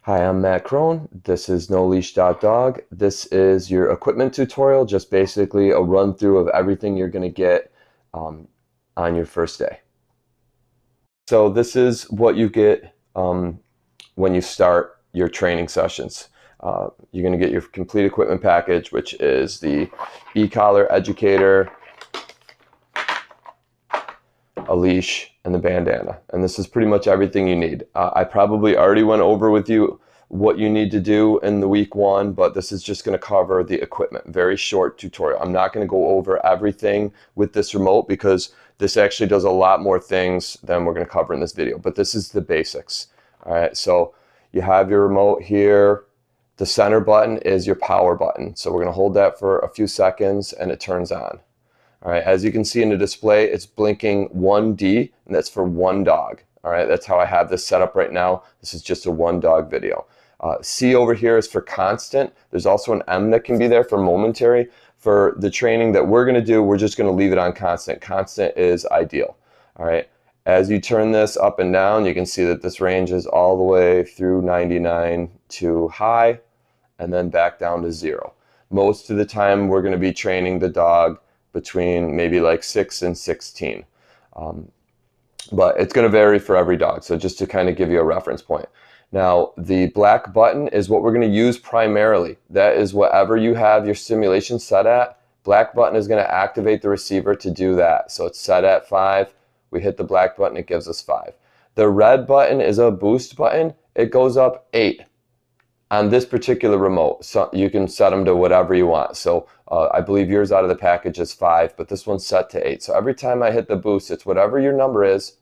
Hi, I'm Matt Crone. This is NoLeash.Dog. This is your equipment tutorial, just basically a run through of everything you're going to get on your first day. So this is what you get when you start your training sessions. You're going to get your complete equipment package, which is the e-collar, educator, a leash, and the bandana. And this is pretty much everything you need. I probably already went over with you what you need to do in the week one, but this is just going to cover the equipment. Very short tutorial. I'm not going to go over everything with this remote because this actually does a lot more things than we're going to cover in this video, but this is the basics. All right, so you have your remote here. The center button is your power button. So we're going to hold that for a few seconds and it turns on. All right, as you can see in the display, it's blinking 1D, and that's for one dog. All right, that's how I have this set up right now. This is just a one dog video. C over here is for constant. There's also an M that can be there for momentary. For the training that we're going to do, we're just going to leave it on constant. Constant is ideal. All right, as you turn this up and down, you can see that this ranges all the way through 99 to high, and then back down to 0. Most of the time, we're going to be training the dog between maybe like 6 and 16. But it's going to vary for every dog. So just to kind of give you a reference point. Now, the black button is what we're going to use primarily. That is whatever you have your stimulation set at. Black button is going to activate the receiver to do that. So it's set at 5. We hit the black button, it gives us 5. The red button is a boost button. It goes up 8. On this particular remote, so you can set them to whatever you want. So I believe yours out of the package is 5, but this one's set to 8. So every time I hit the boost, it's whatever your number is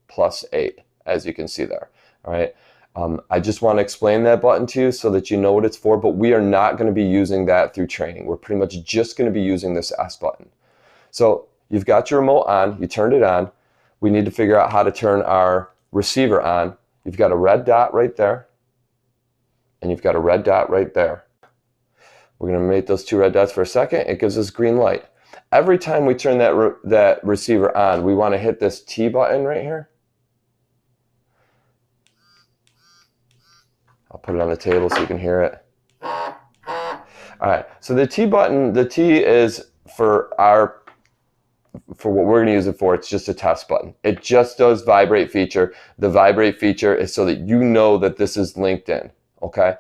plus 8, as you can see there. All right. I just want to explain that button to you so that you know what it's for, but we are not going to be using that through training. We're pretty much just going to be using this S button. So you've got your remote on, you turned it on. We need to figure out how to turn our receiver on. You've got a red dot right there. And you've got a red dot right there. We're going to make those two red dots for a second. It gives us green light. Every time we turn that receiver on, we want to hit this T button right here. I'll put it on the table so you can hear it. All right, so the T button, the T is for what we're going to use it for. It's just a test button. It just does vibrate feature. The vibrate feature is so that you know that this is linked in. Okay,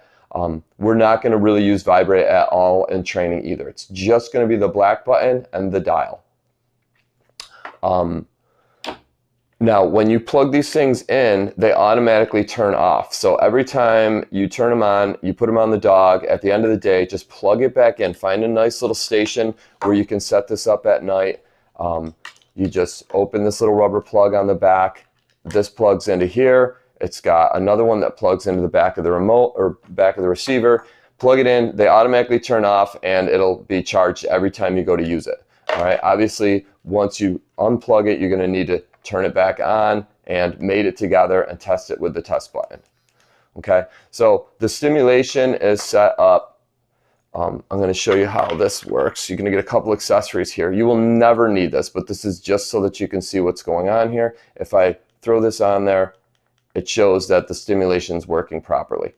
we're not going to really use vibrate at all in training either. It's just going to be the black button and the dial. Now, when you plug these things in, they automatically turn off. So every time you turn them on, you put them on the dog, at the end of the day, just plug it back in. Find a nice little station where you can set this up at night. You just open this little rubber plug on the back. This plugs into here. It's got another one that plugs into the back of the remote or back of the receiver. Plug it in, they automatically turn off, and it'll be charged every time you go to use it. All right, obviously, once you unplug it, you're going to need to turn it back on and mate it together and test it with the test button. Okay, so the stimulation is set up. I'm going to show you how this works. You're going to get a couple accessories here. You will never need this, but this is just so that you can see what's going on here. If I throw this on there, it shows that the stimulation is working properly.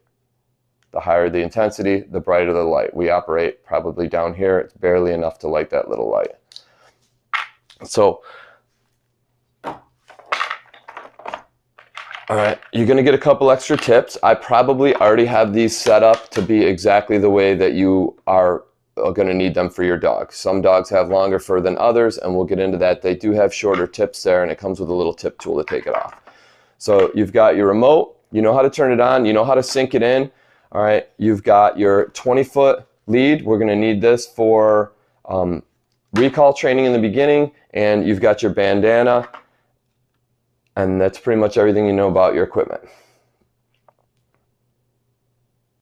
The higher the intensity, the brighter the light. We operate probably down here. It's barely enough to light that little light. So, all right, you're going to get a couple extra tips. I probably already have these set up to be exactly the way that you are going to need them for your dog. Some dogs have longer fur than others, and we'll get into that. They do have shorter tips there, and it comes with a little tip tool to take it off. So you've got your remote, you know how to turn it on, you know how to sync it in. All right, you've got your 20-foot lead. We're going to need this for recall training in the beginning, and you've got your bandana, and that's pretty much everything you know about your equipment.